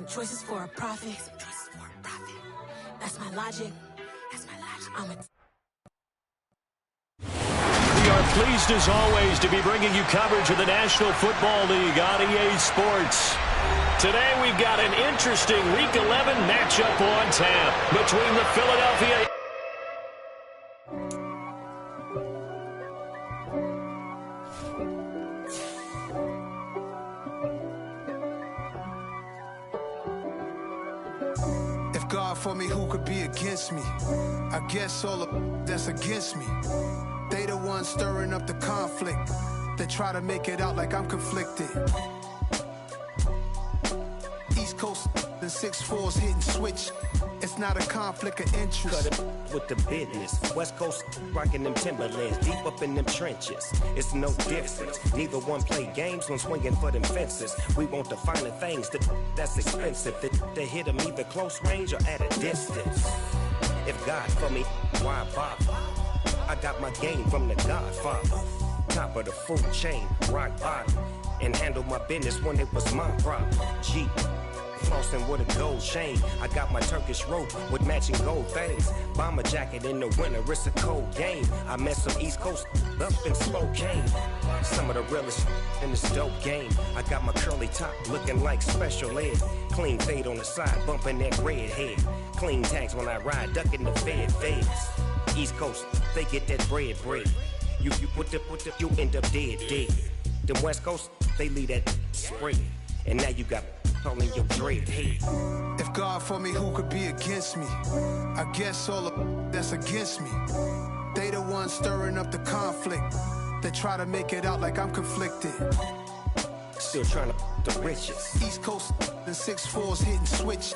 Some choices for a profit. That's my logic. We are pleased as always to be bringing you coverage of the National Football League on EA Sports. Today we've got an interesting Week 11 matchup on tap between the Philadelphia God for me, who could be against me? I guess all of that's against me. They the ones stirring up the conflict. They try to make it out like I'm conflicted. East Coast and 6'4's hitting switch. It's not a conflict of interest. Cut it with the business. West Coast rocking them Timberlands, deep up in them trenches. It's no difference. Neither one play games when swinging for them fences. We want the finer things that's expensive. They hit them either close range or at a distance. If God for me, why bother? I got my game from the Godfather. Top of the food chain, rock bottom. And handle my business when it was my problem. G. Flossing with a gold chain. I got my Turkish rope with matching gold things. Bomber jacket in the winter, it's a cold game. I met some East Coast up in Spokane. Some of the realest in this dope game. I got my curly top looking like special ed. Clean fade on the side, bumping that red head. Clean tags when I ride, ducking the feds. East Coast, they get that bread. You put the, you end up dead. Them West Coast, they leave that spray. And now you got all in your dread head. If God for me, who could be against me? I guess all of that's against me. They the ones stirring up the conflict. They try to make it out like I'm conflicted. Still trying to the riches. East Coast and 6'4's hitting switch.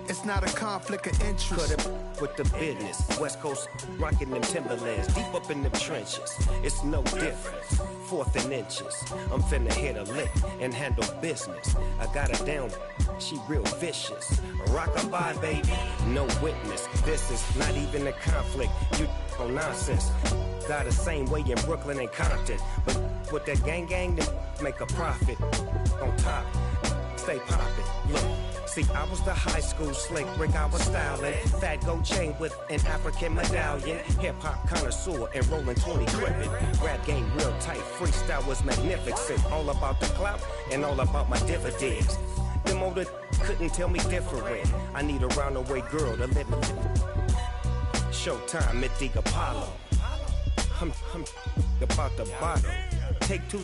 It's not a conflict of interest. Cut it with the business. West Coast rocking them Timberlands, deep up in them trenches. It's no difference. 4th and inches. I'm finna hit a lick and handle business. I got her down, she real vicious. Rockabye, baby, no witness. This is not even a conflict. You on nonsense. Got the same way in Brooklyn and Compton. But with that gang, then make a profit. On top, stay poppin'. Look. See, I was the high school slick Rick, I was styling. Fat gold chain with an African medallion. Hip-hop connoisseur and rolling 20 gripping. Rap game real tight, freestyle was magnificent. All about the clout and all about my dividends. Them older couldn't tell me different. I need a roundaway girl to live in. Showtime at the Apollo. I'm about the bottle. Take 2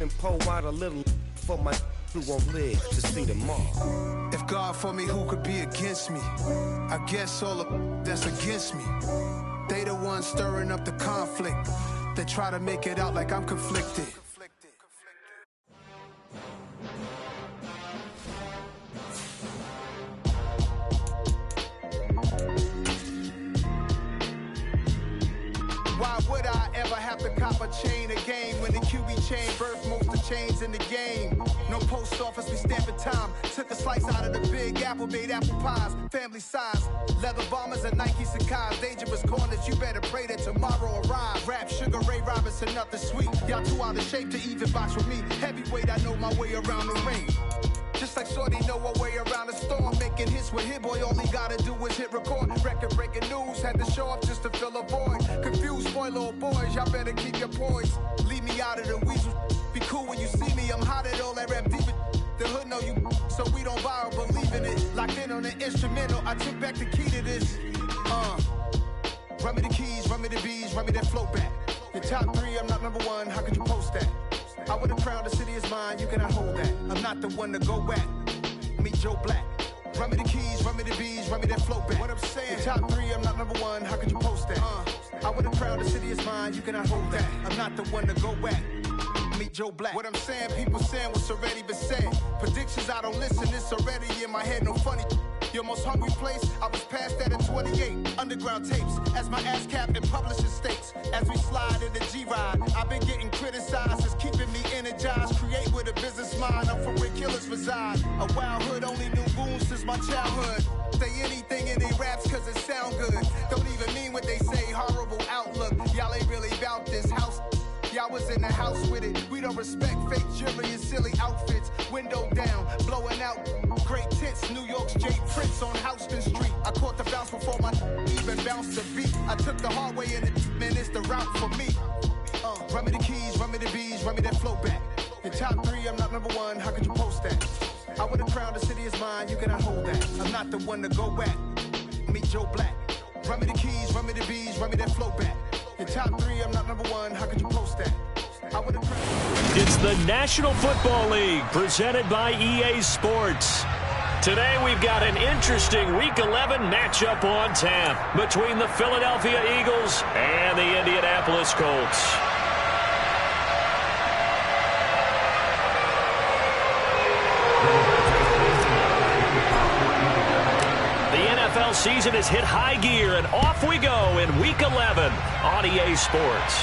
and pour out a little for my who won't live to see tomorrow. If God for me, who could be against me? I guess all of that's against me. They the ones stirring up the conflict. They try to make it out like I'm conflicted. Why would I ever have to cop a chain a game when the QB chain birthed most of chains in the game? No post office, we stamping time. Took a slice out of the big apple, made apple pies, family size. Leather bombers and Nike Sacai's. Dangerous corners, you better pray that tomorrow arrive. Rap, Sugar Ray Robinson, nothing sweet. Y'all too out of shape to even box with me. Heavyweight, I know my way around the ring. Just like Shorty know a way around the storm. Making hits with Hit Boy, all he gotta do is hit record. Record breaking news, had to show up just to fill a void. Confused boy, little boys, y'all better keep your poise. Leave me out of the weasel. Be cool when you see me, I'm hot at all that rap deep. The hood know you, so we don't borrow, believe in it. Locked in on the instrumental, I took back the key to this. Run me the keys, run me the bees, run me that flow back. Your top 3, I'm not number 1, how could you post that? I would've crowned the city is mine, you cannot hold that. I'm not the one to go back. Meet Joe Black. Run me the keys, run me the bees, run me that flow back. What I'm saying, your top 3, I'm not number 1, how could you post that? I would've crowned the city is mine, you cannot hold that. I'm not the one to go back. Meet Joe Black. What I'm saying, people saying what's already been said. Predictions, I don't listen, it's already in my head, no funny. Your most hungry place, I was past that in 28. Underground tapes, as my ass cap in publishing states. As we slide in the G-Ride, I've been getting criticized, it's keeping me energized. Create with a business mind, I'm from where killers reside. A wild hood, only knew goons since my childhood. Say anything in they raps cause it sound good. Don't even mean what they say, horrible outlook. Y'all ain't really about this house. Y'all I was in the house with it. We don't respect fake jewelry and silly outfits. Window down, blowing out great tits. New York's Jay Prince on Houston Street. I caught the bounce before my even bounced the beat. I took the hard way in it, man, it's the route for me. Run me the keys, run me the bees, run me that flow back. In top 3, I'm not number 1, how could you post that? I would've crowned the city is mine, you cannot hold that. I'm not the one to go back. Meet Joe Black. Run me the keys, run me the bees, run me that flow back. In top 3, I'm not number 1, how could you post that? I would've crowned. It's the National Football League, presented by EA Sports. Today we've got an interesting Week 11 matchup on tap between the Philadelphia Eagles and the Indianapolis Colts. The NFL season has hit high gear, and off we go in Week 11 on EA Sports.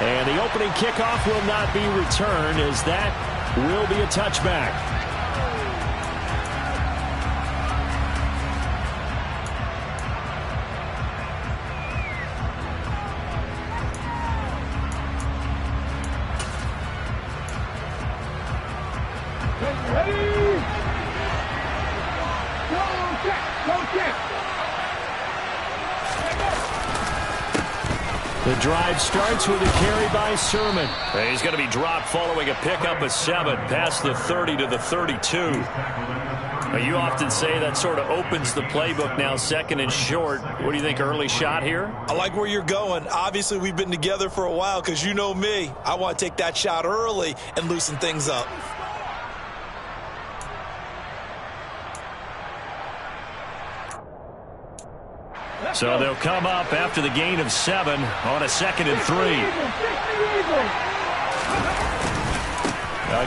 And the opening kickoff will not be returned, as that will be a touchback. The drive starts with a carry by Sermon. He's going to be dropped following a pickup of 7 past the 30 to the 32. You often say that sort of opens the playbook now, 2nd and short. What do you think, early shot here? I like where you're going. Obviously, we've been together for a while because you know me. I want to take that shot early and loosen things up. So they'll come up after the gain of 7 on a 2nd and 3.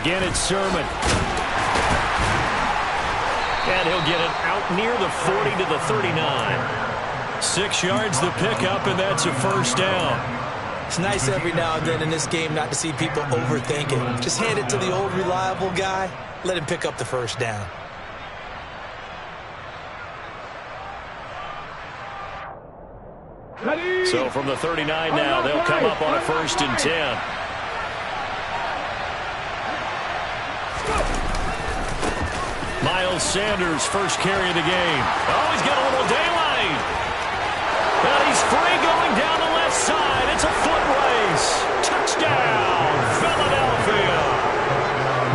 Again, it's Sermon. And he'll get it out near the 40 to the 39. 6 yards the pickup, and that's a first down. It's nice every now and then in this game not to see people overthink it. Just hand it to the old reliable guy. Let him pick up the first down. So from the 39 now, they'll come up on a 1st and 10. Miles Sanders, first carry of the game. Oh, he's got a little daylight. And he's free going down the left side. It's a foot race. Touchdown, Philadelphia.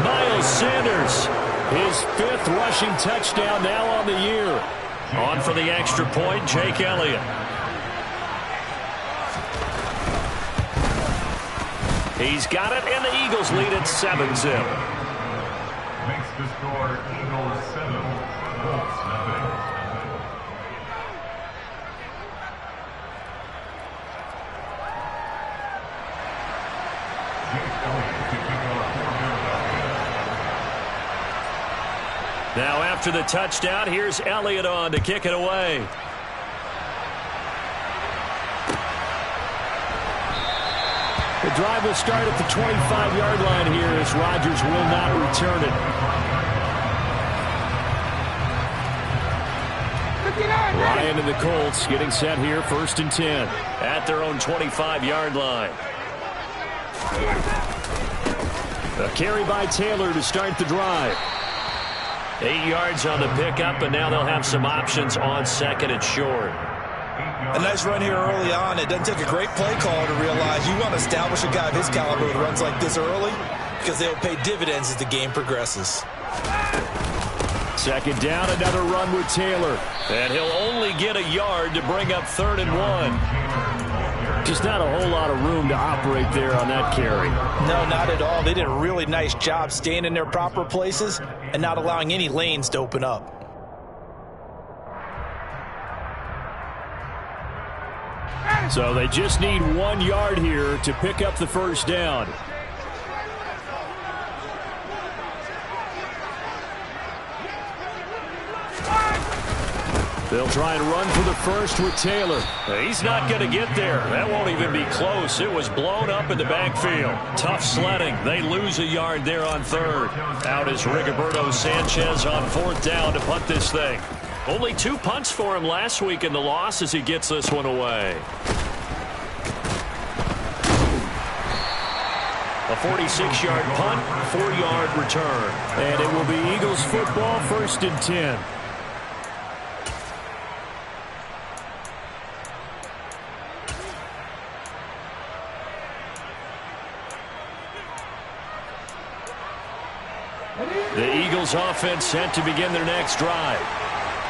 Miles Sanders, his 5th rushing touchdown now on the year. On for the extra point, Jake Elliott. He's got it, and the Eagles lead at 7-0. Makes the score Eagles 7, Colts nothing. Now after the touchdown, here's Elliott on to kick it away. The drive will start at the 25-yard line here as Rodgers will not return it. Ryan and the Colts getting set here, 1st and 10 at their own 25-yard line. A carry by Taylor to start the drive. 8 yards on the pickup, and now they'll have some options on 2nd and short. A nice run here early on. It doesn't take a great play caller to realize you want to establish a guy of his caliber with runs like this early because they'll pay dividends as the game progresses. 2nd down, another run with Taylor. And he'll only get a yard to bring up 3rd and 1. Just not a whole lot of room to operate there on that carry. No, not at all. They did a really nice job staying in their proper places and not allowing any lanes to open up. So they just need 1 yard here to pick up the first down. They'll try and run for the first with Taylor. He's not going to get there. That won't even be close. It was blown up in the backfield. Tough sledding. They lose a yard there on 3rd. Out is Rigoberto Sanchez on 4th down to punt this thing. Only 2 punts for him last week in the loss as he gets this one away. A 46-yard punt, 4-yard return. And it will be Eagles football, 1st and 10. The Eagles offense set to begin their next drive.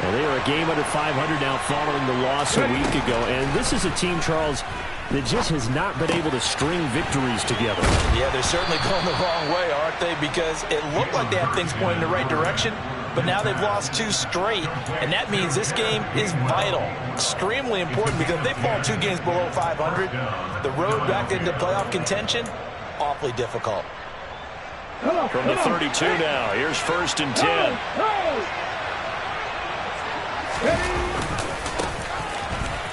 And they are a game under 500 now following the loss a week ago. And this is a team, Charles, that just has not been able to string victories together. Yeah, they're certainly going the wrong way, aren't they? Because it looked like they had things pointing in the right direction, but now they've lost 2 straight, and that means this game is vital, extremely important, because if they fall 2 games below 500, the road back into playoff contention, awfully difficult. From the 32 now, here's 1st and 10.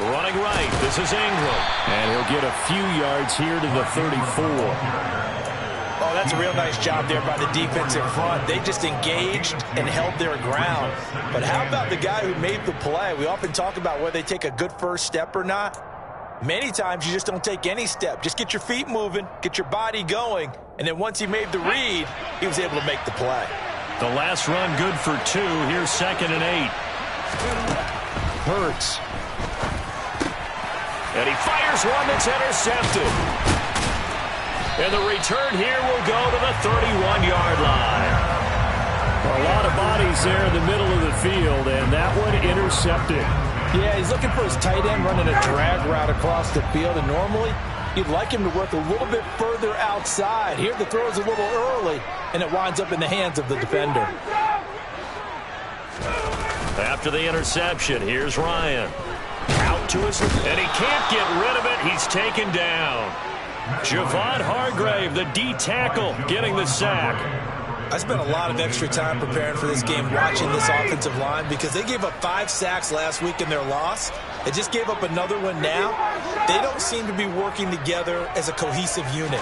Running right, this is Ingram. And he'll get a few yards here to the 34. Oh, that's a real nice job there by the defense in front. They just engaged and held their ground. But how about the guy who made the play? We often talk about whether they take a good first step or not. Many times you just don't take any step. Just get your feet moving, get your body going, and then once he made the read, he was able to make the play. The last run good for 2. Here's 2nd and 8. Hurts. And he fires one that's intercepted. And the return here will go to the 31-yard line. A lot of bodies there in the middle of the field, and that one intercepted. Yeah, he's looking for his tight end running a drag route across the field, and normally you'd like him to work a little bit further outside. Here the throw's a little early, and it winds up in the hands of the defender. After the interception, here's Ryan. Out to his, and he can't get rid of it. He's taken down. Javon Hargrave, the D tackle, getting the sack. I spent a lot of extra time preparing for this game watching this offensive line because they gave up 5 sacks last week in their loss. They just gave up another one now. They don't seem to be working together as a cohesive unit.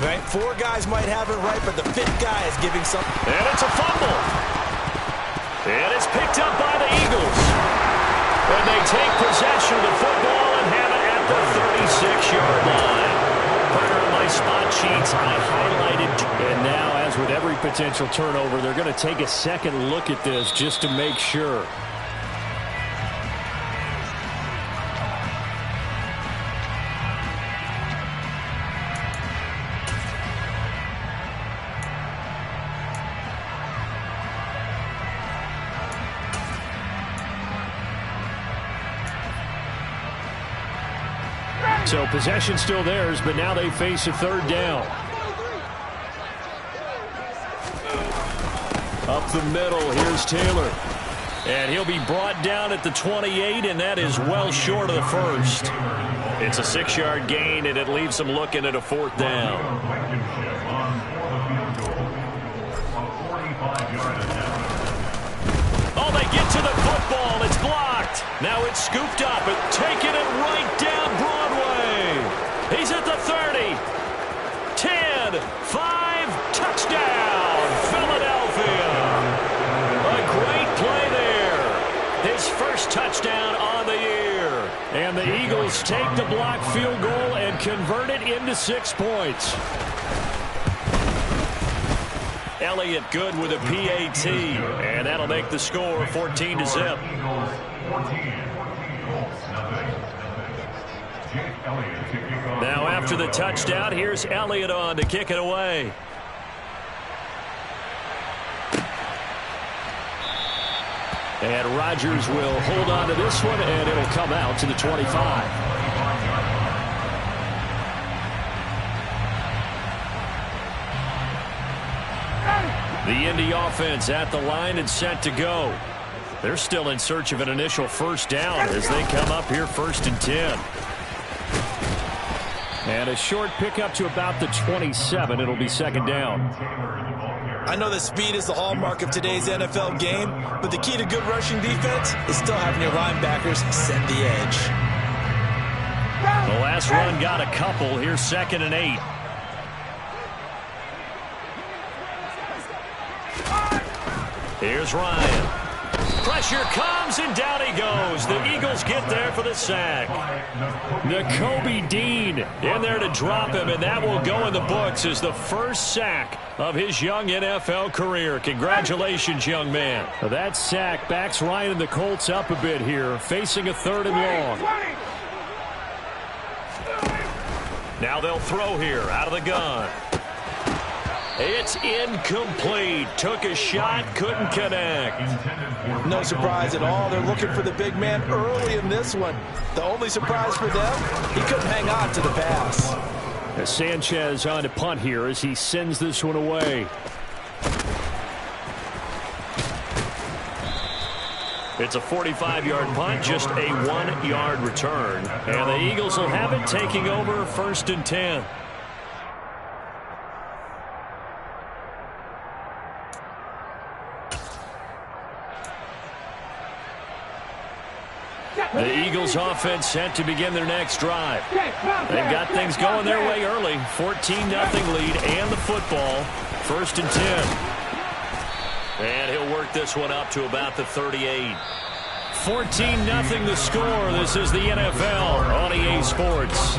Right? 4 guys might have it right, but the 5th guy is giving something. And it's a fumble. And it's picked up by the Eagles. And they take possession of the football and have it at the 36-yard line. Partner on my spot sheets, I highlighted. And now, as with every potential turnover, they're going to take a second look at this just to make sure. So possession still theirs, but now they face a 3rd down. Up the middle, here's Taylor. And he'll be brought down at the 28, and that is well short of the 1st. It's a 6-yard gain, and it leaves them looking at a 4th down. Oh, they get to the football. It's blocked. Now it's scooped up and taking it right down Broadway. He's at the 30. 10, 5, touchdown, Philadelphia. A great play there. His first touchdown on the year. And the Eagles take the block field goal and convert it into 6 points. Elliott good with a PAT, and that'll make the score 14-0. Now after the touchdown, here's Elliott on to kick it away. And Rodgers will hold on to this one, and it'll come out to the 25. The Indy offense at the line and set to go. They're still in search of an initial 1st down as they come up here 1st and 10. And a short pickup to about the 27. It'll be 2nd down. I know that speed is the hallmark of today's NFL game, but the key to good rushing defense is still having your linebackers set the edge. The last run got a couple. Here's 2nd and 8. Here's Ryan. Pressure comes, and down he goes. The Eagles get there for the sack. Nakobe Dean in there to drop him, and that will go in the books as the first sack of his young NFL career. Congratulations, young man. That sack backs Ryan and the Colts up a bit here, facing a 3rd and long. Now they'll throw here out of the gun. It's incomplete. Took a shot, couldn't connect. No surprise at all. They're looking for the big man early in this one. The only surprise for them, he couldn't hang on to the pass. As Sanchez on to punt here as he sends this one away. It's a 45-yard punt, just a 1-yard return. And the Eagles will have it, taking over 1st and 10. The Eagles offense set to begin their next drive. They've got things going their way early. 14-0 lead and the football. 1st and 10. And he'll work this one up to about the 38. 14-0 the score. This is the NFL on EA Sports.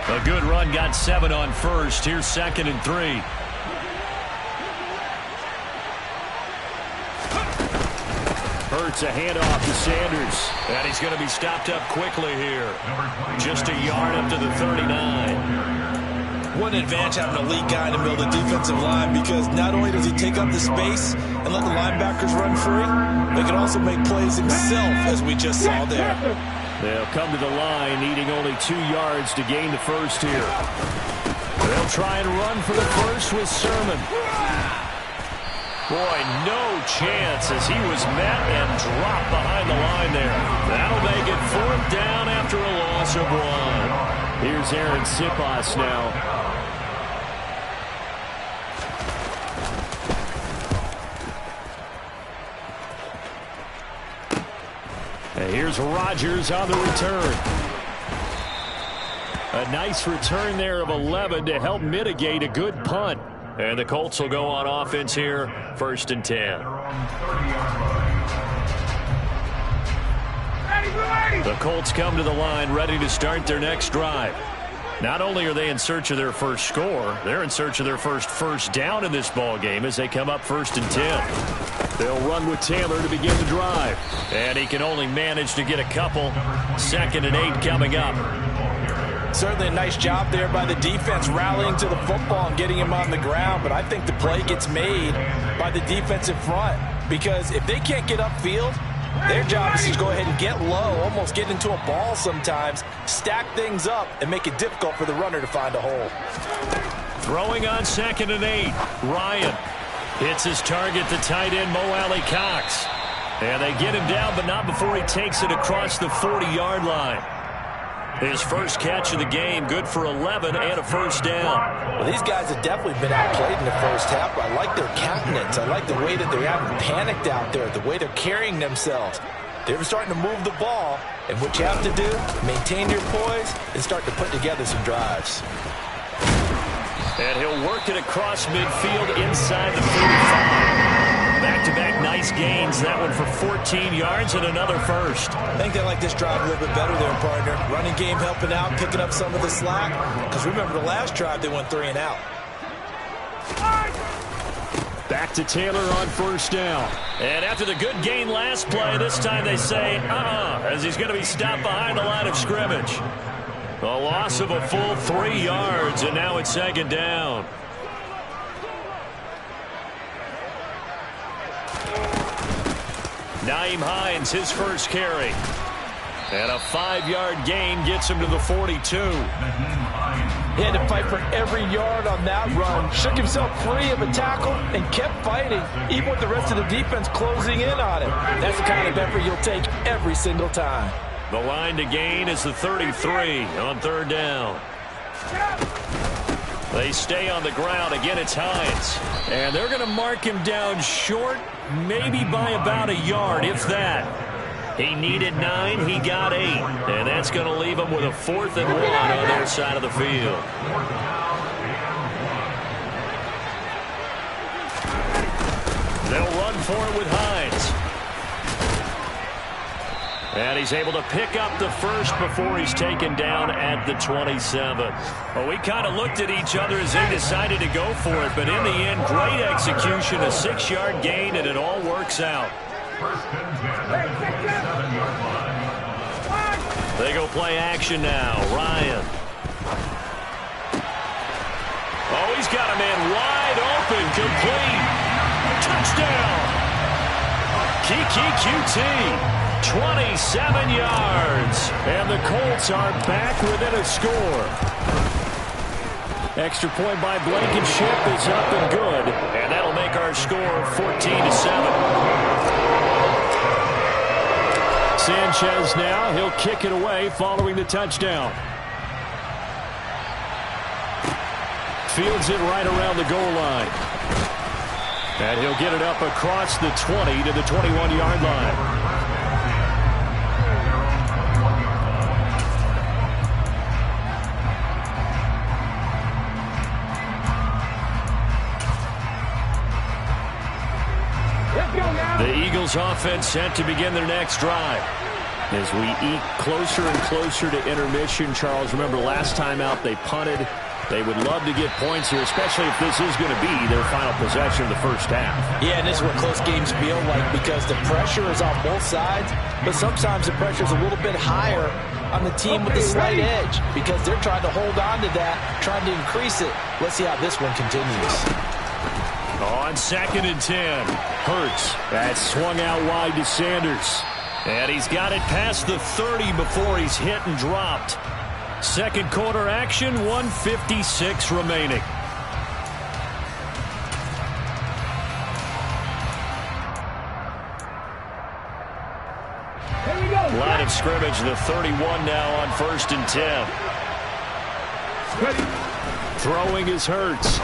A good run, got 7 on 1st. Here's 2nd and 3. Hurts a handoff to Sanders. And he's going to be stopped up quickly here. Just a yard up to the 39. What an advantage having a elite guy in the middle of the defensive line, because not only does he take up the space and let the linebackers run free, but he can also make plays himself, as we just saw there. They'll come to the line, needing only 2 yards to gain the first here. They'll try and run for the first with Sermon. Boy, no chance as he was met and dropped behind the line there. That'll make it 4th down after a loss of 1. Here's Aaron Sipas now. And here's Rodgers on the return. A nice return there of 11 to help mitigate a good punt. And the Colts will go on offense here, 1st and 10. The Colts come to the line ready to start their next drive. Not only are they in search of their first score, they're in search of their first down in this ball game as they come up 1st and 10. They'll run with Taylor to begin the drive. And he can only manage to get a couple. 2nd and 8 coming up. Certainly a nice job there by the defense rallying to the football and getting him on the ground. But I think the play gets made by the defensive front, because if they can't get upfield, their job is to go ahead and get low, almost get into a ball sometimes, stack things up, and make it difficult for the runner to find a hole. Throwing on 2nd and 8. Ryan hits his target, the tight end, Mo Alley Cox. And they get him down, but not before he takes it across the 40-yard line. His first catch of the game, good for 11 and a first down. Well, these guys have definitely been outplayed in the first half. I like their countenance. I like the way that they're having panicked out there, the way they're carrying themselves. They're starting to move the ball, and what you have to do, maintain your poise and start to put together some drives. And he'll work it across midfield inside the 45. Back-to-back nice gains. That one for 14 yards and another first. I think they like this drive a little bit better there, partner. Running game helping out, picking up some of the slack. Because remember, the last drive, they went 3 and out. Back to Taylor on first down. And after the good gain last play, this time they say, as he's going to be stopped behind the line of scrimmage. A loss of a full 3 yards, and now it's 2nd down. Nyheim Hines, his first carry. And a 5-yard gain gets him to the 42. He had to fight for every yard on that run. Shook himself free of a tackle and kept fighting, even with the rest of the defense closing in on him. That's the kind of effort you'll take every single time. The line to gain is the 33 on 3rd down. They stay on the ground. Again, it's Hines. And they're going to mark him down short, maybe by about a yard, if that. He needed 9, he got 8. And that's going to leave him with a 4th and 1 on their side of the field. They'll run for it with Hines. And he's able to pick up the first before he's taken down at the 27. Well, we kind of looked at each other as they decided to go for it, but in the end, great execution, a 6-yard gain, and it all works out. They go play action now. Ryan. Oh, he's got a man wide open, complete. Touchdown. Kiki QT. 27 yards. And the Colts are back within a score. Extra point by Blankenship is up and good. And that'll make our score 14-7. Sanchez now. He'll kick it away following the touchdown. Fields it right around the goal line. And he'll get it up across the 20 to the 21-yard line. The Eagles offense set to begin their next drive. As we eke closer and closer to intermission, Charles, remember last time out they punted. They would love to get points here, especially if this is going to be their final possession of the first half. Yeah, and this is what close games feel like because the pressure is on both sides, but sometimes the pressure is a little bit higher on the team with the slight edge because they're trying to hold on to that, trying to increase it. Let's see how this one continues. On 2nd and 10, Hurts. That's swung out wide to Sanders. And he's got it past the 30 before he's hit and dropped. Second quarter action, 1:56 remaining. Here we go. Line of scrimmage, the 31 now on 1st and 10. Ready. Throwing is Hurts.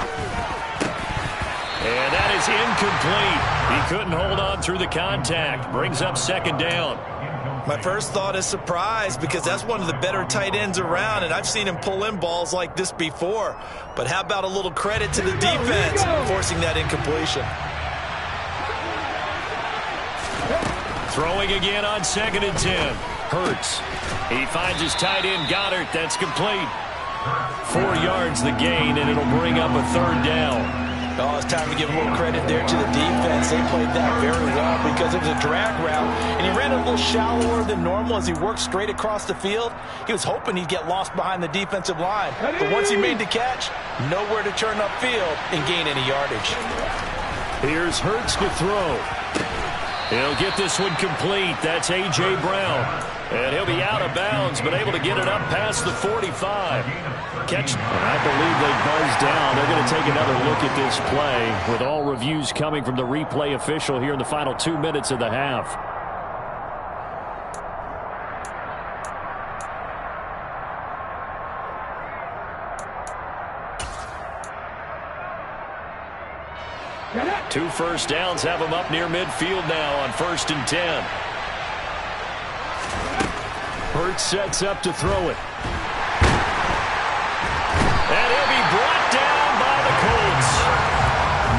And that is incomplete. He couldn't hold on through the contact. Brings up 2nd down. My first thought is surprise because that's one of the better tight ends around, and I've seen him pull in balls like this before. But how about a little credit to the defense forcing that incompletion? Throwing again on 2nd and 10. Hurts. He finds his tight end Goddard. That's complete. 4 yards the gain, and it'll bring up a 3rd down. Oh, it's time to give a little credit there to the defense. They played that very well because it was a drag route, and he ran a little shallower than normal as he worked straight across the field. He was hoping he'd get lost behind the defensive line, but once he made the catch, nowhere to turn upfield and gain any yardage. Here's Hurts to throw. He'll get this one complete. That's A.J. Brown. And he'll be out of bounds, but able to get it up past the 45. Catch. And I believe they buzzed down. They're going to take another look at this play with all reviews coming from the replay official here in the final 2 minutes of the half. Two first downs have him up near midfield now on 1st and 10. Hurts sets up to throw it. And he'll be brought down by the Colts.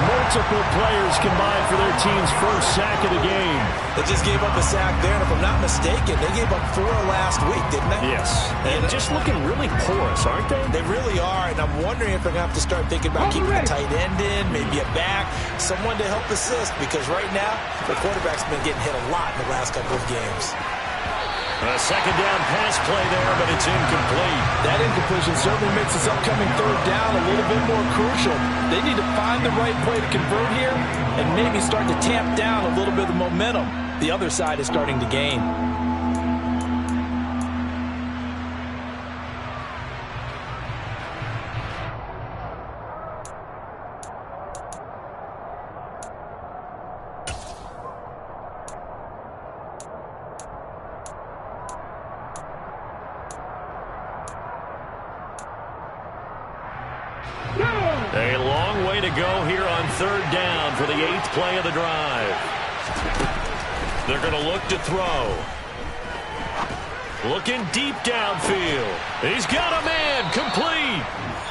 Multiple players combined for their team's first sack of the game. They just gave up a sack there, and if I'm not mistaken, they gave up 4 last week, didn't they? Yes. And just looking really porous, aren't they? They really are, and I'm wondering if they're going to have to start thinking about keeping a tight end in, maybe a back, someone to help assist, because right now, the quarterback's been getting hit a lot in the last couple of games. A 2nd down pass play there, but it's incomplete. That incompletion certainly makes this upcoming 3rd down a little bit more crucial. They need to find the right play to convert here and maybe start to tamp down a little bit of the momentum the other side is starting to gain. Go! go here on third down for the 8th play of the drive. They're going to look to throw. Looking deep downfield. He's got a man, complete.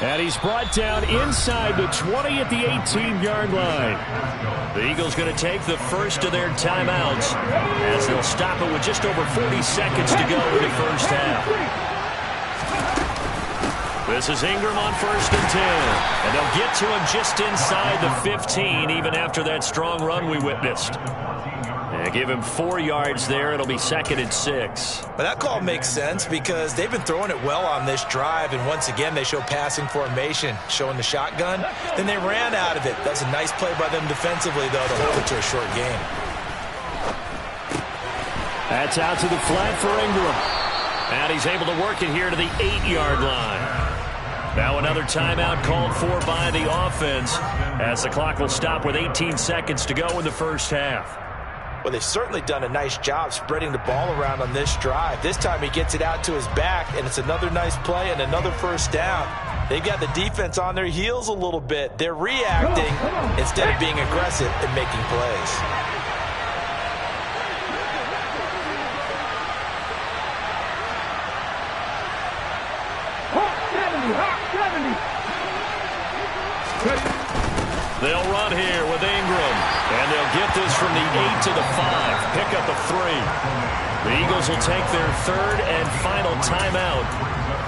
And he's brought down inside the 20 at the 18-yard line. The Eagles going to take the first of their timeouts as they'll stop it with just over 40 seconds to go in the first half. This is Ingram on 1st and 10. And they'll get to him just inside the 15 even after that strong run we witnessed. And give him 4 yards there. It'll be 2nd and 6. But that call makes sense because they've been throwing it well on this drive, and once again they show passing formation, showing the shotgun. Then they ran out of it. That's a nice play by them defensively, though, to hold it to a short gain. That's out to the flat for Ingram. And he's able to work it here to the 8-yard line. Now another timeout called for by the offense as the clock will stop with 18 seconds to go in the first half. Well, they've certainly done a nice job spreading the ball around on this drive. This time he gets it out to his back, and it's another nice play and another first down. They've got the defense on their heels a little bit. They're reacting instead of being aggressive and making plays. They'll run here with Ingram, and they'll get this from the 8 to the 5. Pick up a 3. The Eagles will take their 3rd and final timeout.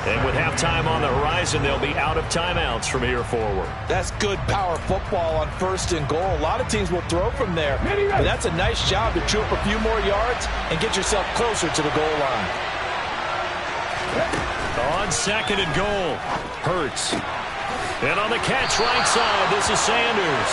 And with halftime on the horizon, they'll be out of timeouts from here forward. That's good power football on 1st and goal. A lot of teams will throw from there, but that's a nice job to chew up a few more yards and get yourself closer to the goal line. On 2nd and goal, Hurts. And on the catch right side, this is Sanders.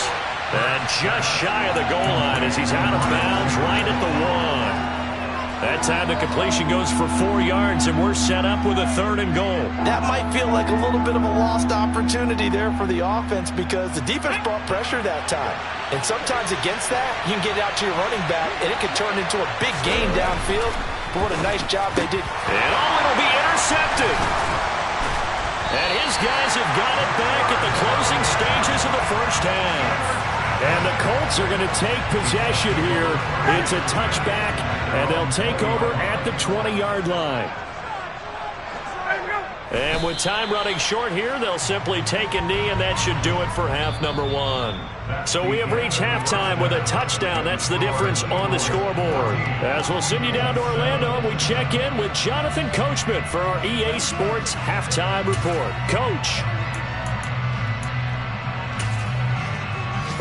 And just shy of the goal line as he's out of bounds right at the 1. That time the completion goes for 4 yards, and we're set up with a 3rd and goal. That might feel like a little bit of a lost opportunity there for the offense because the defense brought pressure that time. And sometimes against that, you can get out to your running back, and it can turn into a big gain downfield. But what a nice job they did. And it'll be intercepted. And his guys have got it back at the closing stages of the first half. And the Colts are going to take possession here. It's a touchback, and they'll take over at the 20-yard line. And with time running short here, they'll simply take a knee, and that should do it for half number 1. So we have reached halftime with a touchdown. That's the difference on the scoreboard. As we'll send you down to Orlando, and we check in with Jonathan Coachman for our EA Sports Halftime Report. Coach.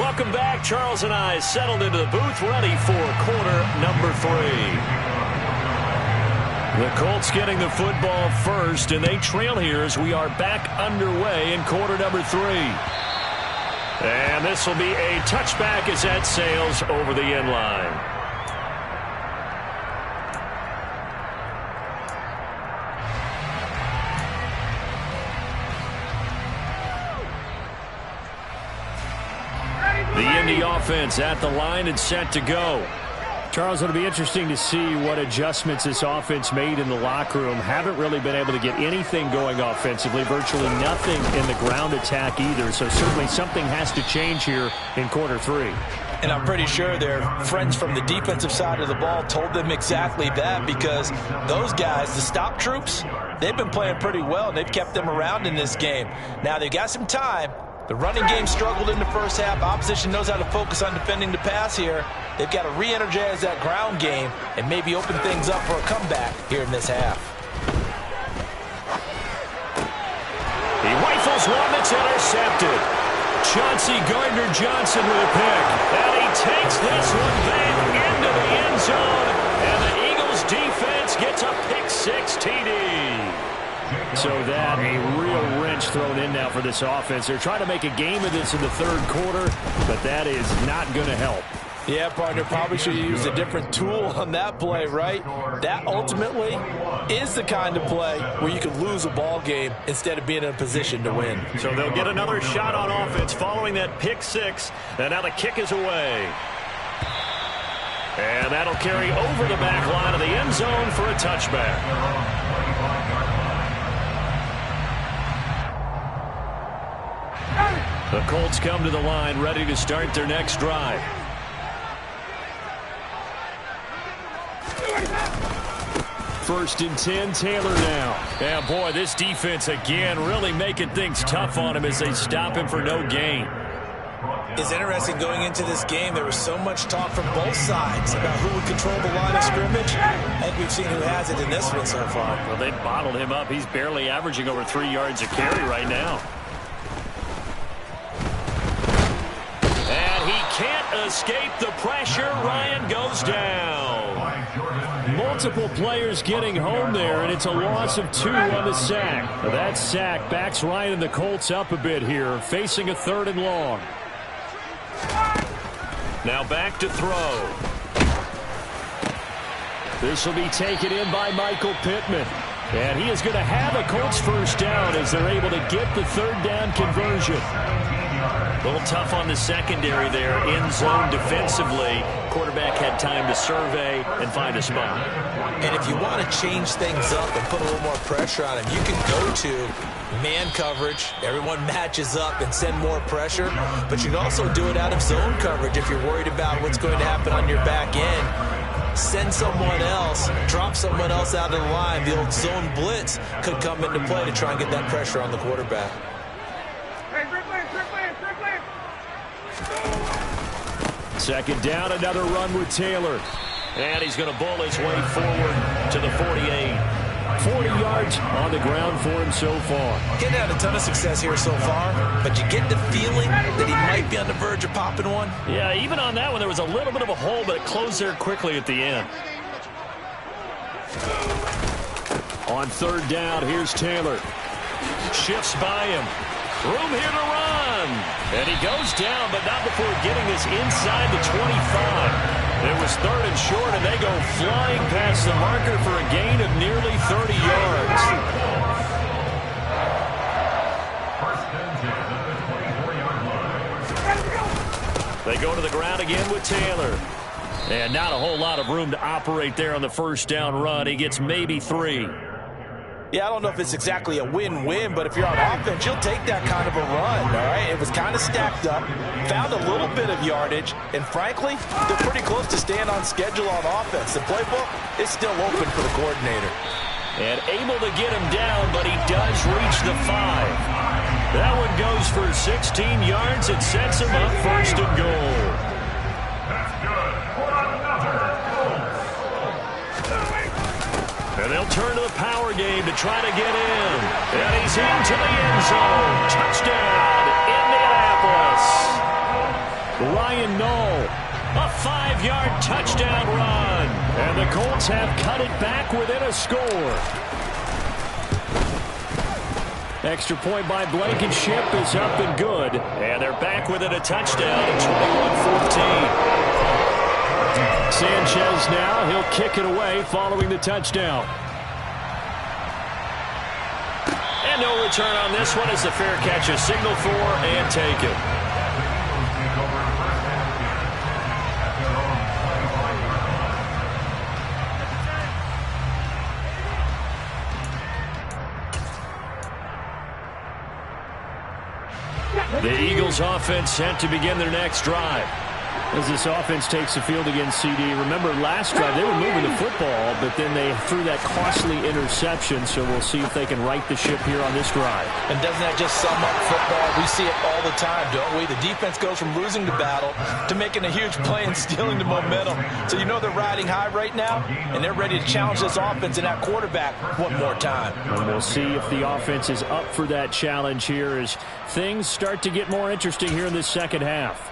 Welcome back. Charles and I settled into the booth, ready for quarter number 3. The Colts getting the football first, and they trail here as we are back underway in quarter number 3. And this will be a touchback as that sails over the end line. The Indy offense at the line and set to go. Charles, it'll be interesting to see what adjustments this offense made in the locker room. Haven't really been able to get anything going offensively, virtually nothing in the ground attack either. So certainly something has to change here in quarter 3. And I'm pretty sure their friends from the defensive side of the ball told them exactly that because those guys, the stop troops, they've been playing pretty well, and they've kept them around in this game. Now they've got some time. The running game struggled in the first half. Opposition knows how to focus on defending the pass here. They've got to re-energize that ground game and maybe open things up for a comeback here in this half. He rifles one that's intercepted. Chauncey Gardner-Johnson with a pick. And he takes this one back into the end zone. And the Eagles defense gets a pick-6 TD. So that a real wrench thrown in now for this offense. They're trying to make a game of this in the third quarter, but that is not going to help. Yeah, partner, probably should have used a different tool on that play, right? That ultimately is the kind of play where you can lose a ball game instead of being in a position to win. So they'll get another shot on offense following that pick-6, and now the kick is away. And that'll carry over the back line of the end zone for a touchback. The Colts come to the line, ready to start their next drive. First and 10, Taylor now. Yeah, boy, this defense again really making things tough on him as they stop him for no gain. It's interesting going into this game. There was so much talk from both sides about who would control the line of scrimmage. I think we've seen who has it in this one so far. Well, they bottled him up. He's barely averaging over 3 yards a carry right now. And he can't escape the pressure. Ryan goes down. Multiple players getting home there, and it's a loss of 2 on the sack. That sack backs Ryan and the Colts up a bit here, facing a 3rd and long. Now back to throw. This will be taken in by Michael Pittman. And he is going to have a Colts first down as they're able to get the 3rd down conversion. A little tough on the secondary there. In zone defensively. Quarterback had time to survey and find a spot. And if you want to change things up and put a little more pressure on him, you can go to man coverage. Everyone matches up and send more pressure. But you can also do it out of zone coverage if you're worried about what's going to happen on your back end. Send someone else, drop someone else out of the line. The old zone blitz could come into play to try and get that pressure on the quarterback. Second down, another run with Taylor. And he's going to bull his way forward to the 48. 40 yards on the ground for him so far. Getting had a ton of success here so far, but you get the feeling that he might be on the verge of popping one. Yeah, even on that one, there was a little bit of a hole, but it closed there quickly at the end. On 3rd down, here's Taylor. Shifts by him. Room here to run. And he goes down, but not before getting this inside the 25. It was 3rd and short, and they go flying past the marker for a gain of nearly 30 yards. They go to the ground again with Taylor. And not a whole lot of room to operate there on the first down run. He gets maybe 3. Yeah, I don't know if it's exactly a win-win, but if you're on offense, you'll take that kind of a run, all right? It was kind of stacked up, found a little bit of yardage, and frankly, they're pretty close to staying on schedule on offense. The playbook is still open for the coordinator. And able to get him down, but he does reach the 5. That one goes for 16 yards. It sets him up 1st and goal. That's good for another. And they'll turn to the power game to try to get in. And he's into the end zone. Touchdown, Indianapolis. Ryan Knoll, a 5-yard touchdown run. And the Colts have cut it back within a score. Extra point by Blankenship is up and good. And they're back within a touchdown at 21-14. Sanchez now, he'll kick it away following the touchdown. And no return on this one as the fair catch is signaled for and taken. The Eagles offense set to begin their next drive. As this offense takes the field against CD, remember last drive they were moving the football, but then they threw that costly interception, so we'll see if they can right the ship here on this drive. And doesn't that just sum up football? We see it all the time, don't we? The defense goes from losing the battle to making a huge play and stealing the momentum. So you know they're riding high right now, and they're ready to challenge this offense and that quarterback one more time. And we'll see if the offense is up for that challenge here as things start to get more interesting here in this second half.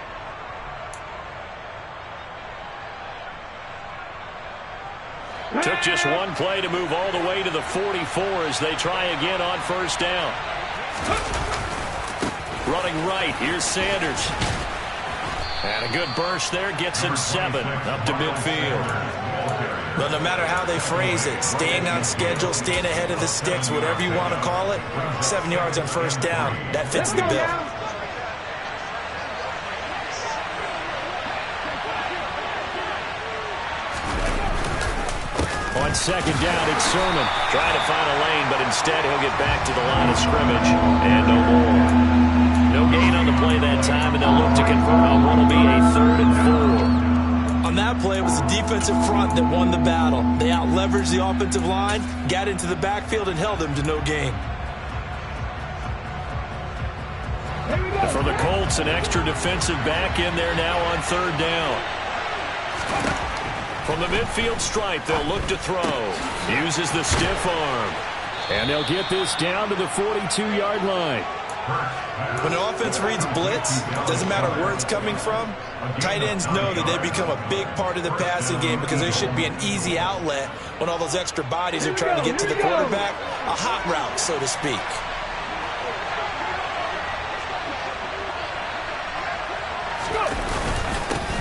Took just one play to move all the way to the 44 as they try again on 1st down. Running right, here's Sanders. And a good burst there gets him 7 up to midfield. Well, no matter how they phrase it, staying on schedule, staying ahead of the sticks, whatever you want to call it, 7 yards on 1st down, that fits the bill. On 2nd down, it's Sermon trying to find a lane, but instead he'll get back to the line of scrimmage. And no more. No gain on the play that time, and they'll look to convert on what will be a 3rd and 4. On that play, it was the defensive front that won the battle. They out-leveraged the offensive line, got into the backfield, and held them to no gain. For the Colts, an extra defensive back in there now on 3rd down. From the midfield stripe, they'll look to throw. Uses the stiff arm. And they'll get this down to the 42-yard line. When an offense reads blitz, doesn't matter where it's coming from, tight ends know that they become a big part of the passing game because they should be an easy outlet when all those extra bodies are trying to get to the quarterback. A hot route, so to speak.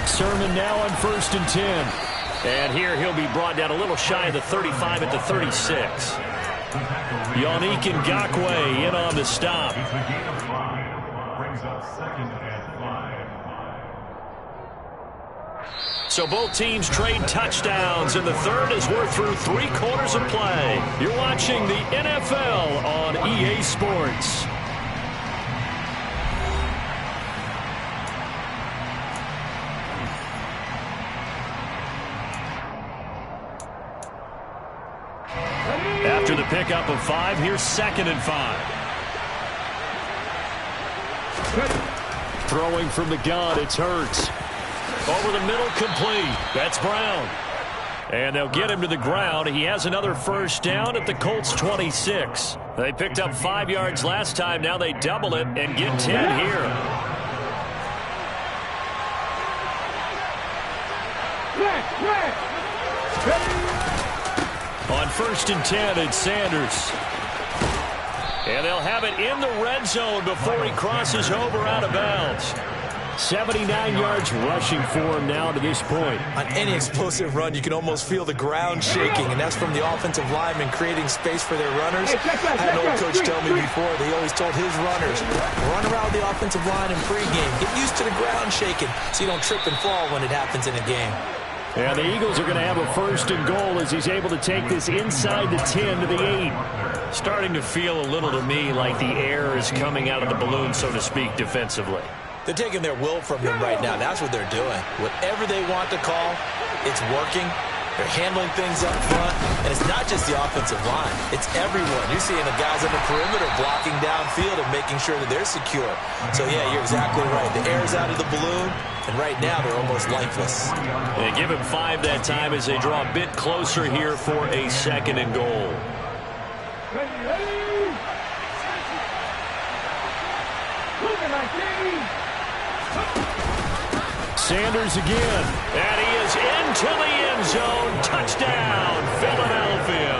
Sermon now on 1st and 10. And here he'll be brought down a little shy of the 35 at the 36. Yannick Ngakoue in on the stop. Brings up 2nd and 5. So both teams trade touchdowns, and the 3rd as we're through 3 quarters of play. You're watching the NFL on EA Sports. After the pickup of 5, here's 2nd and 5. Throwing from the gun, it's Hurts. Over the middle, complete. That's Brown. And they'll get him to the ground. He has another 1st down at the Colts 26. They picked up 5 yards last time. Now they double it and get 10 here. On 1st and 10, it's Sanders. And they'll have it in the red zone before he crosses over out of bounds. 79 yards rushing for him now to this point. On any explosive run, you can almost feel the ground shaking, and that's from the offensive linemen creating space for their runners. I had an old coach tell me before, they always told his runners, run around the offensive line in pregame. Get used to the ground shaking so you don't trip and fall when it happens in a game. And the Eagles are going to have a 1st and goal as he's able to take this inside the 10 to the 8. Starting to feel a little to me like the air is coming out of the balloon, so to speak, defensively. They're taking their will from him right now. That's what they're doing. Whatever they want to call, it's working. They're handling things up front. And it's not just the offensive line. It's everyone. You're seeing the guys on the perimeter blocking downfield and making sure that they're secure. So, yeah, you're exactly right. The air's out of the balloon, and right now they're almost lifeless. They give him 5 that time as they draw a bit closer here for a 2nd and goal. Sanders again, and he is into the end zone. Touchdown, Philadelphia.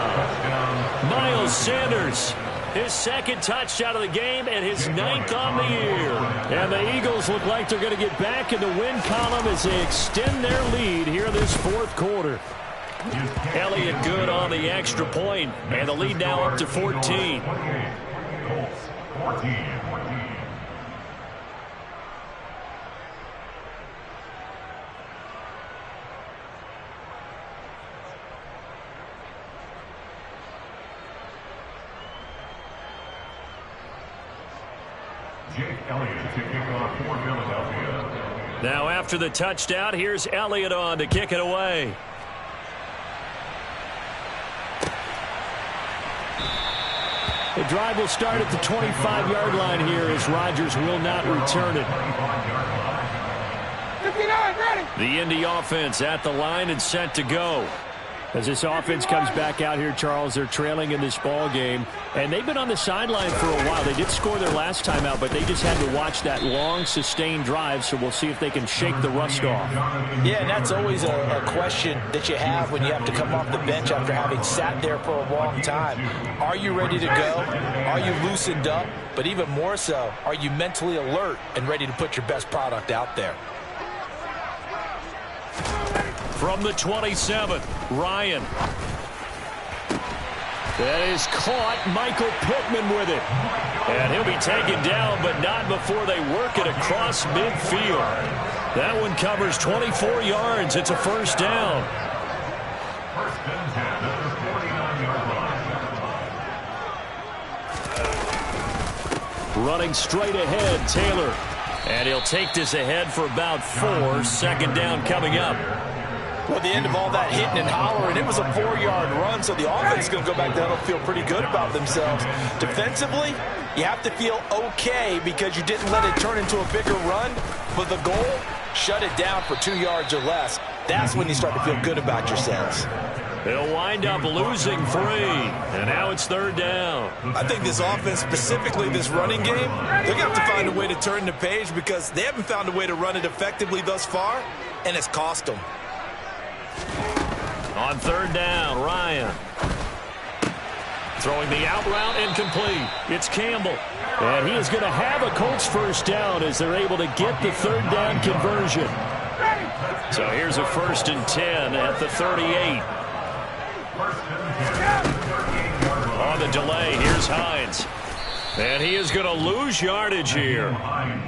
Miles Sanders, his 2nd touchdown of the game and his 9th on the year. And the Eagles look like they're going to get back in the win column as they extend their lead here this 4th quarter. Elliott good on the extra point, and the lead now up to 14. Colts 14. Jake Elliott to kick off for Philadelphia. Now after the touchdown, here's Elliott on to kick it away. The drive will start at the 25-yard line here as Rodgers will not return it. 59, ready. The Indy offense at the line and set to go. As this offense comes back out here, Charles, they're trailing in this ball game, and they've been on the sideline for a while. They did score their last time out, but they just had to watch that long, sustained drive, so we'll see if they can shake the rust off. Yeah, and that's always a question that you have when you have to come off the bench after having sat there for a long time. Are you ready to go? Are you loosened up? But even more so, are you mentally alert and ready to put your best product out there? From the 27, Ryan. That is caught. Michael Pittman with it. And he'll be taken down, but not before they work it across midfield. That one covers 24 yards. It's a 1st down. 1st and 10 at the 49-yard line. Running straight ahead, Taylor. And he'll take this ahead for about 4. Second down coming up. Well, at the end of all that hitting and hollering, it was a 4-yard run, so the offense is going to go back down and feel pretty good about themselves. Defensively, you have to feel okay because you didn't let it turn into a bigger run, but the goal, shut it down for 2 yards or less. That's when you start to feel good about yourselves. They'll wind up losing 3, and now it's 3rd down. I think this offense, specifically this running game, they're going to have to find a way to turn the page because they haven't found a way to run it effectively thus far, and it's cost them. On 3rd down, Ryan. Throwing the out route incomplete. It's Campbell. And he is going to have a Colts first down as they're able to get the 3rd down conversion. So here's a 1st and 10 at the 38. On the delay, here's Hines. And he is going to lose yardage here.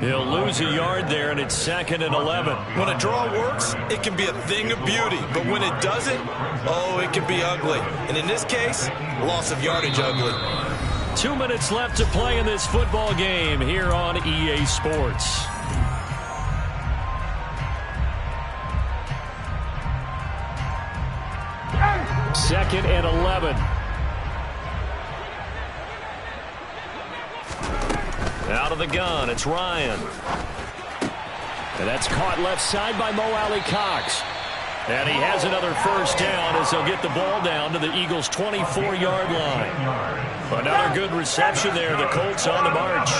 He'll lose a yard there, and it's 2nd and 11. When a draw works, it can be a thing of beauty. But when it doesn't, oh, it can be ugly. And in this case, loss of yardage ugly. 2 minutes left to play in this football game here on EA Sports. Second and 11. Out of the gun, it's Ryan. And that's caught left side by Mo Alley-Cox. And he has another first down as they'll get the ball down to the Eagles' 24-yard line. Another good reception there. The Colts on the march.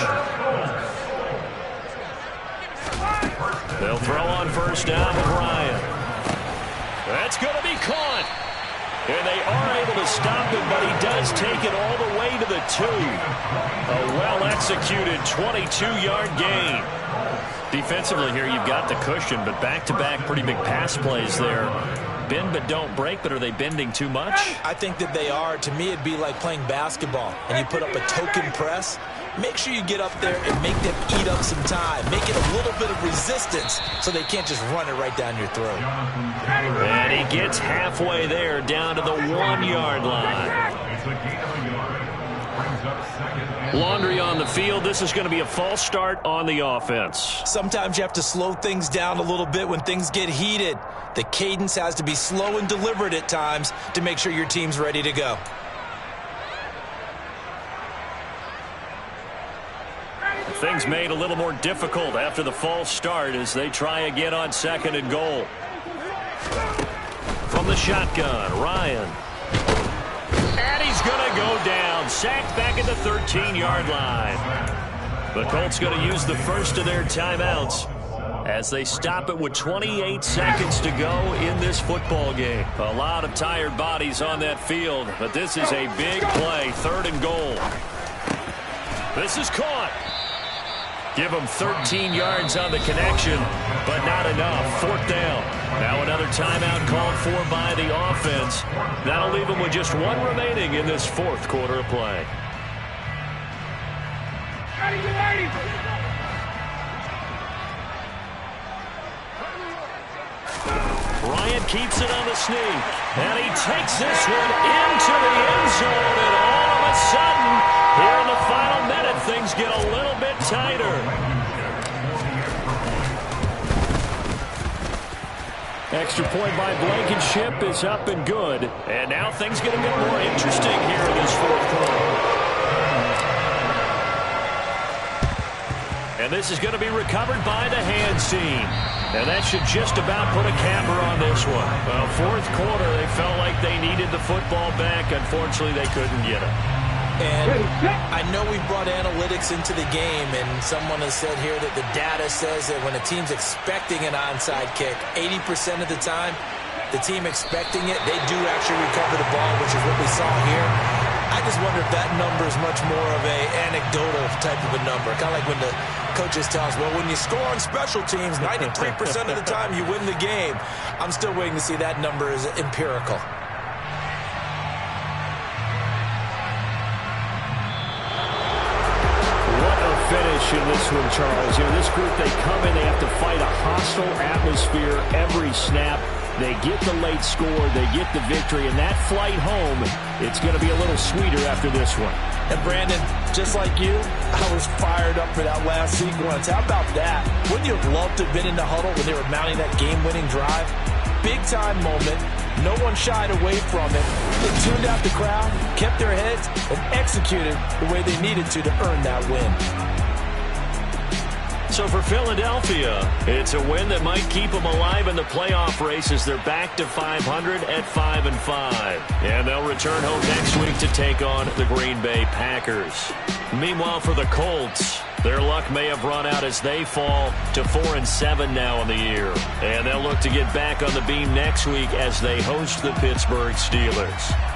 They'll throw on first down with Ryan. That's going to be caught. And they are able to stop him, but he does take it all the way to the 2. A well-executed 22-yard gain. Defensively here, you've got the cushion, but back-to-back pretty big pass plays there. Bend but don't break, but are they bending too much? I think that they are. To me, it'd be like playing basketball, and you put up a token press. Make sure you get up there and make them eat up some time. Make it a little bit of resistance so they can't just run it right down your throat. And he gets halfway there, down to the 1-yard line. Laundry on the field. This is going to be a false start on the offense. Sometimes you have to slow things down a little bit when things get heated. The cadence has to be slow and deliberate at times to make sure your team's ready to go. Things made a little more difficult after the false start as they try again on 2nd and goal. From the shotgun, Ryan. And he's going to go down. Sacked back at the 13-yard line. The Colts going to use the first of their timeouts as they stop it with 28 seconds to go in this football game. A lot of tired bodies on that field, but this is a big play. 3rd and goal. This is caught. Give them 13 yards on the connection, but not enough. 4th down. Now another timeout called for by the offense. That'll leave them with just 1 remaining in this 4th quarter of play. Ryan keeps it on the sneak, and he takes this one into the end zone, and all of a sudden, here in the final minute, things get a little bit tighter. Extra point by Blankenship is up and good. And now things get a bit more interesting here in this 4th quarter. And this is going to be recovered by the hands team. And that should just about put a capper on this one. Well, 4th quarter, they felt like they needed the football back. Unfortunately, they couldn't get it. And I know we brought analytics into the game, and someone has said here that the data says that when a team's expecting an onside kick, 80% of the time, the team expecting it, they do actually recover the ball, which is what we saw here. I just wonder if that number is much more of a anecdotal type of a number, kind of like when the coaches tell us, well, when you score on special teams, 93% of the time you win the game. I'm still waiting to see that number is empirical. Finish in this one, Charles. You know, this group, they come in, they have to fight a hostile atmosphere every snap. They get the late score, they get the victory, and that flight home, it's going to be a little sweeter after this one. And Brandon, just like you, I was fired up for that last sequence. How about that? Wouldn't you have loved to have been in the huddle when they were mounting that game-winning drive? Big-time moment. No one shied away from it. They tuned out the crowd, kept their heads, and executed the way they needed to earn that win. So for Philadelphia, it's a win that might keep them alive in the playoff race as they're back to 500 at 5-5. And they'll return home next week to take on the Green Bay Packers. Meanwhile, for the Colts, their luck may have run out as they fall to 4-7 now in the year. And they'll look to get back on the beam next week as they host the Pittsburgh Steelers.